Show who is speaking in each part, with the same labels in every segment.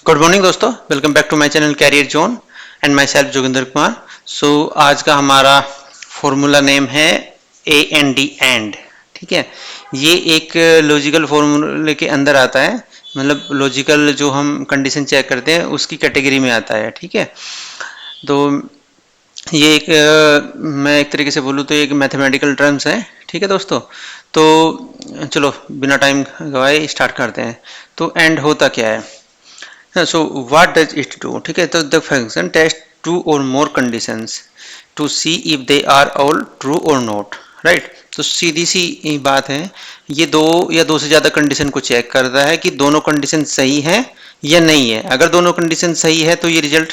Speaker 1: Good morning दोस्तों, welcome back to my channel career zone and myself Joginder Kumar. So आज का हमारा formula name है ए एन डी एंड। ठीक है, ये एक लॉजिकल फॉर्मूले के अंदर आता है, मतलब लॉजिकल जो हम कंडीशन चेक करते हैं उसकी कैटेगरी में आता है। ठीक है, तो ये एक मैं एक तरीके से बोलूँ तो एक मैथमेटिकल टर्म्स है। ठीक है दोस्तों, तो चलो बिना टाइम गवाए स्टार्ट करते हैं। तो एंड होता क्या है? So what does it do? ठीक है, तो the function test two or more conditions to see if they are all true or not. Right, तो सीधी सी बात है, ये दो या दो से ज़्यादा कंडीशन को चेक करता है कि दोनों कंडीशन सही है या नहीं है। अगर दोनों कंडीशन सही है तो ये रिजल्ट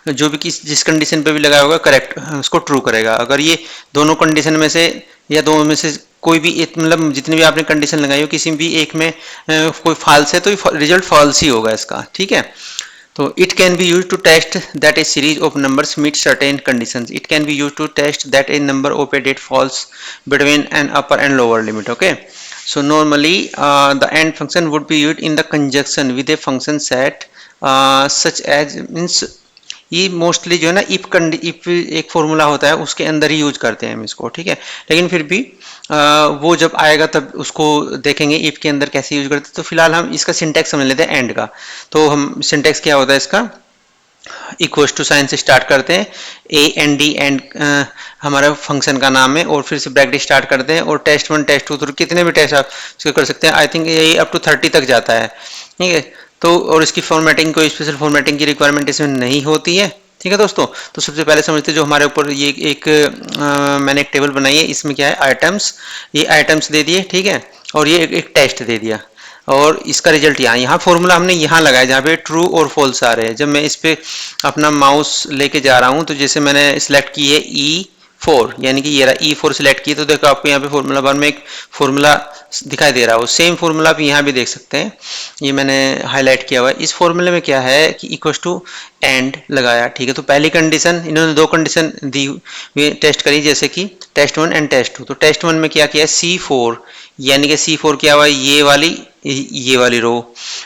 Speaker 1: जो भी जिस कंडीशन पे भी लगाया होगा करेक्ट उसको ट्रू करेगा। अगर ये दोनों कंडीशन में से या दो में से कोई भी एक, मतलब जितनी भी आपने कंडीशन लगाई हो किसी भी एक में कोई फॉल्स है तो रिजल्ट फॉल्स ही होगा इसका। ठीक है, तो it can be use to test that a series of numbers meet certain conditions. It can be use to test that a number of a date falls between an upper and lower limit. Okay, so normally the end function would be used in the conjunction with a function set such as means ये mostly जो है ना if एक formula होता है उसके अंदर ही use करते हैं हम इसको। ठीक है, लेकिन फिर भी वो जब आएगा तब उसको देखेंगे इफ के अंदर कैसे यूज करते हैं। तो फिलहाल हम इसका सिंटैक्स समझ लेते हैं एंड का। तो हम सिंटैक्स क्या होता है इसका, इक्वल्स टू साइन से स्टार्ट करते हैं, ए एन डी एंड हमारा फंक्शन का नाम है, और फिर से ब्रैकेट स्टार्ट करते हैं, और टेस्ट 1 टेस्ट 2 तो कितने भी टेस्ट आप इसको कर सकते हैं। आई थिंक ये अप टू 30 तक जाता है। ठीक है, तो और इसकी फॉर्मेटिंग कोई स्पेशल फॉर्मेटिंग की रिक्वायरमेंट इसमें नहीं होती है। ठीक है दोस्तों, तो सबसे पहले समझते हैं जो हमारे ऊपर ये एक मैंने एक टेबल बनाई है, इसमें क्या है आइटम्स, ये आइटम्स दे दिए। ठीक है, और ये एक टेस्ट दे दिया, और इसका रिजल्ट यहाँ फॉर्मूला हमने यहाँ लगाया जहाँ पे ट्रू और फॉल्स आ रहे हैं। जब मैं इस पे अपना माउस लेके जा रहा हूँ तो जैसे मैंने सिलेक्ट की है E4, यानी कि ये रहा E4 सिलेक्ट की, तो देखो आपको यहाँ पे फॉर्मूला बार में एक फॉर्मूला दिखाई दे रहा है। सेम फॉर्मूला आप यहाँ भी देख सकते हैं, ये मैंने हाईलाइट किया हुआ है। इस फॉर्मूले में क्या है कि इक्वल टू एंड लगाया। ठीक है, तो पहली कंडीशन इन्होंने दो कंडीशन दी टेस्ट करी, जैसे कि टेस्ट 1 एंड टेस्ट 2। तो टेस्ट 1 में क्या किया है C4, यानी कि C4 क्या हुआ, ये वाली रो।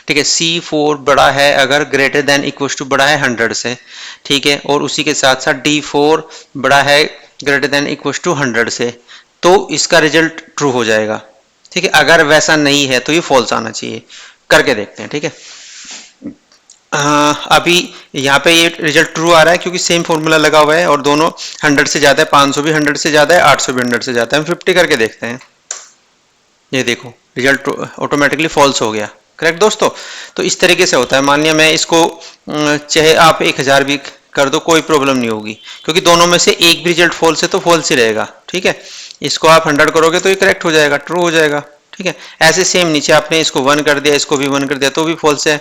Speaker 1: ठीक है, C4 बड़ा है अगर ग्रेटर देन इक्वल टू बड़ा है 100 से। ठीक है, और उसी के साथ साथ D4 बड़ा है ग्रेटर देन इक्वल टू 100 से, तो इसका रिजल्ट ट्रू हो जाएगा। ठीक है, अगर वैसा नहीं है तो ये फॉल्स आना चाहिए। करके देखते हैं। ठीक है, अभी यहाँ पे ये रिजल्ट ट्रू आ रहा है क्योंकि सेम फॉर्मूला लगा हुआ है और दोनों 100 से ज़्यादा है, 500 भी 100 से ज़्यादा है, 800 भी 100 से ज़्यादा है। हम 50 करके देखते हैं, ये देखो रिजल्ट ऑटोमेटिकली फॉल्स हो गया। करेक्ट दोस्तों, तो इस तरीके से होता है। मान लिया मैं इसको चाहे आप 1000 भी कर दो कोई प्रॉब्लम नहीं होगी, क्योंकि दोनों में से एक भी रिजल्ट फॉल्स है तो फॉल्स ही रहेगा। ठीक है, इसको आप 100 करोगे तो ये करेक्ट हो जाएगा, ट्रू हो जाएगा। ठीक है, ऐसे सेम नीचे आपने इसको 1 कर दिया, इसको भी 1 कर दिया तो भी फॉल्स है।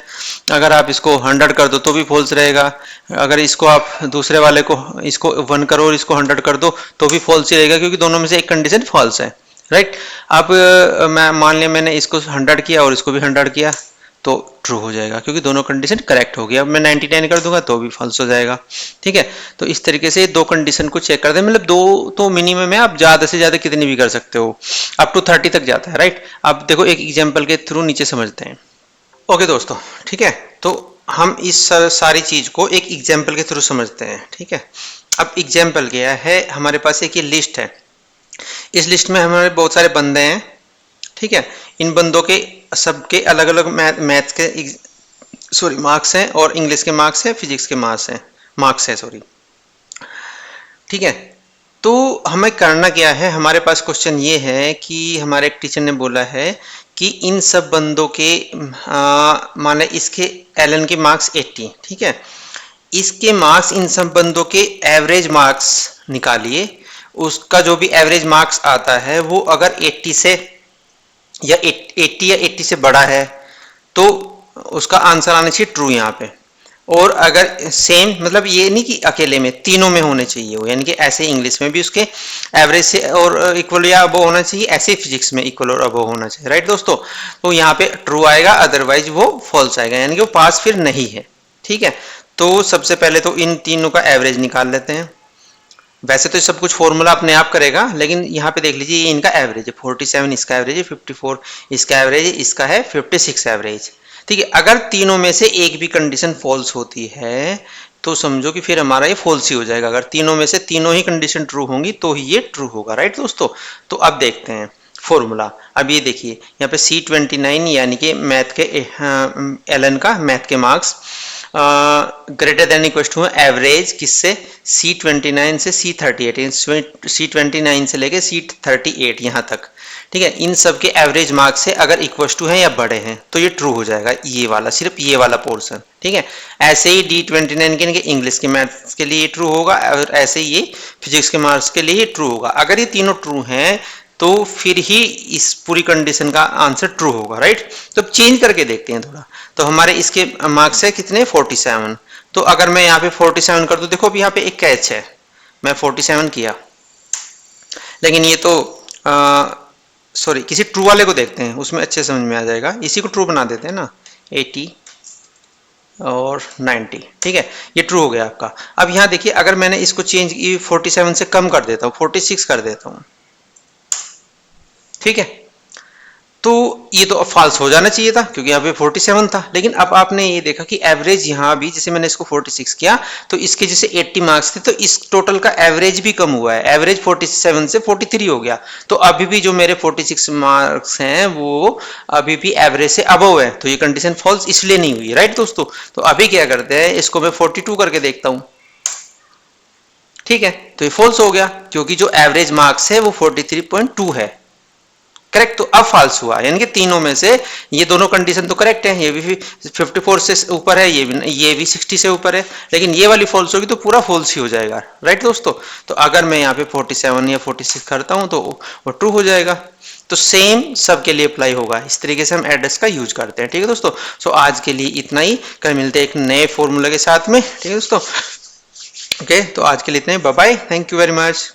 Speaker 1: अगर आप इसको 100 कर दो तो भी फॉल्स रहेगा। अगर इसको आप दूसरे वाले को इसको 1 करो और इसको 100 कर दो तो भी फॉल्स ही रहेगा, क्योंकि दोनों में से एक कंडीशन फॉल्स है। राइट, अब मैं मान लिया मैंने इसको 100 किया और इसको भी 100 किया तो ट्रू हो जाएगा, क्योंकि दोनों कंडीशन करेक्ट हो गया। अब मैं 99 कर दूंगा तो भी फॉल्स हो जाएगा। ठीक है, तो इस तरीके से दो कंडीशन को चेक करते हैं, मतलब दो तो मिनिमम है, आप ज़्यादा से ज़्यादा कितनी भी कर सकते हो, अप टू 30 तक जाता है। राइट, अब देखो एक एग्जाम्पल के थ्रू नीचे समझते हैं। ओके दोस्तों, ठीक है, तो हम इस सारी चीज़ को एक एग्जाम्पल के थ्रू समझते हैं। ठीक है, अब एग्जाम्पल क्या है, हमारे पास एक ये लिस्ट है, इस लिस्ट में हमारे बहुत सारे बंदे हैं। ठीक है, इन बंदों के सबके अलग अलग मैथ्स के मार्क्स हैं, और इंग्लिश के मार्क्स हैं, फिजिक्स के मार्क्स हैं सॉरी। ठीक है, तो हमें करना क्या है, हमारे पास क्वेश्चन ये है कि हमारे एक टीचर ने बोला है कि इन सब बंदों के माने इसके एलन के मार्क्स 80। ठीक है, इसके मार्क्स इन सब बंदों के एवरेज मार्क्स निकालिए। उसका जो भी एवरेज मार्क्स आता है वो अगर 80 से या 80 से बड़ा है तो उसका आंसर आना चाहिए ट्रू यहाँ पे। और अगर सेम, मतलब ये नहीं कि अकेले में, तीनों में होने चाहिए वो, यानी कि ऐसे इंग्लिश में भी उसके एवरेज से और इक्वल या अबव होना चाहिए, ऐसे फिजिक्स में इक्वल और अबव होना चाहिए। राइट दोस्तों, तो यहाँ पे ट्रू आएगा, अदरवाइज वो फॉल्स आएगा, यानी कि वो पास फिर नहीं है। ठीक है, तो सबसे पहले तो इन तीनों का एवरेज निकाल लेते हैं। वैसे तो सब कुछ फॉर्मूला अपने आप करेगा, लेकिन यहाँ पे देख लीजिए ये इनका एवरेज है, 47 इसका एवरेज है, 54 इसका एवरेज है, इसका है 56 एवरेज। ठीक है। अगर तीनों में से एक भी कंडीशन फॉल्स होती है तो समझो कि फिर हमारा ये फॉल्स ही हो जाएगा। अगर तीनों में से तीनों ही कंडीशन ट्रू होंगी तो ही ये ट्रू होगा, राइट दोस्तों। तो अब देखते हैं फॉर्मूला। अब ये देखिए यहाँ पे C29 यानी कि मैथ के एलन का मैथ के marks greater than equal to average किससे, C29 से C38, C29 से लेके C38 यहाँ तक, ठीक है। इन सब के एवरेज मार्क्स से अगर इक्वल टू हैं या बड़े हैं तो ये ट्रू हो जाएगा, ये वाला, सिर्फ ये वाला पोर्शन, ठीक है। ऐसे ही D29 के इंग्लिश के मैथ्स के लिए ट्रू होगा और ऐसे ही ये फिजिक्स के मार्क्स के लिए ट्रू होगा। अगर ये तीनों ट्रू हैं तो फिर ही इस पूरी कंडीशन का आंसर ट्रू होगा, राइट। तो चेंज करके देखते हैं थोड़ा। तो हमारे इसके मार्क्स है कितने, 47। तो अगर मैं यहाँ पे 47 कर दूं, देखो अभी यहाँ पे एक कैच है, मैं 47 किया, लेकिन ये तो सॉरी किसी ट्रू वाले को देखते हैं, उसमें अच्छे समझ में आ जाएगा। इसी को ट्रू बना देते हैं ना, 80 और 90, ठीक है, ये ट्रू हो गया आपका। अब यहाँ देखिए अगर मैंने इसको चेंज 47 से कम कर देता हूँ, 46 कर देता हूँ, ठीक है, तो ये तो अब फॉल्स हो जाना चाहिए था क्योंकि यहाँ पे 47 था। लेकिन अब आपने ये देखा कि एवरेज यहाँ भी, जैसे मैंने इसको 46 किया तो इसके जैसे 80 मार्क्स थे तो इस टोटल का एवरेज भी कम हुआ है, एवरेज 47 से 43 हो गया। तो अभी भी जो मेरे 46 मार्क्स हैं वो अभी भी एवरेज से अबव है, तो ये कंडीशन फॉल्स इसलिए नहीं हुई, राइट दोस्तों। तो अभी क्या करते हैं, इसको मैं 42 करके देखता हूँ, ठीक है, तो ये फॉल्स हो गया क्योंकि जो एवरेज मार्क्स है वो 43.2 है, करेक्ट। तो अब फॉल्स हुआ, यानी कि तीनों में से ये दोनों कंडीशन तो करेक्ट है, ये भी 54 से ऊपर है, ये भी 60 से ऊपर है, लेकिन ये वाली फॉल्स होगी तो पूरा फॉल्स ही हो जाएगा, राइट दोस्तों। तो अगर मैं यहाँ पे 47 या 46 करता हूँ तो वो ट्रू हो जाएगा। तो सेम सबके लिए अप्लाई होगा, इस तरीके से हम एड्रेस का यूज करते हैं, ठीक है दोस्तों। सो आज के लिए इतना ही, कल मिलते हैं एक नए फॉर्मूला के साथ में, ठीक है दोस्तों। ओके, तो आज के लिए इतना ही, bye bye, thank you very much.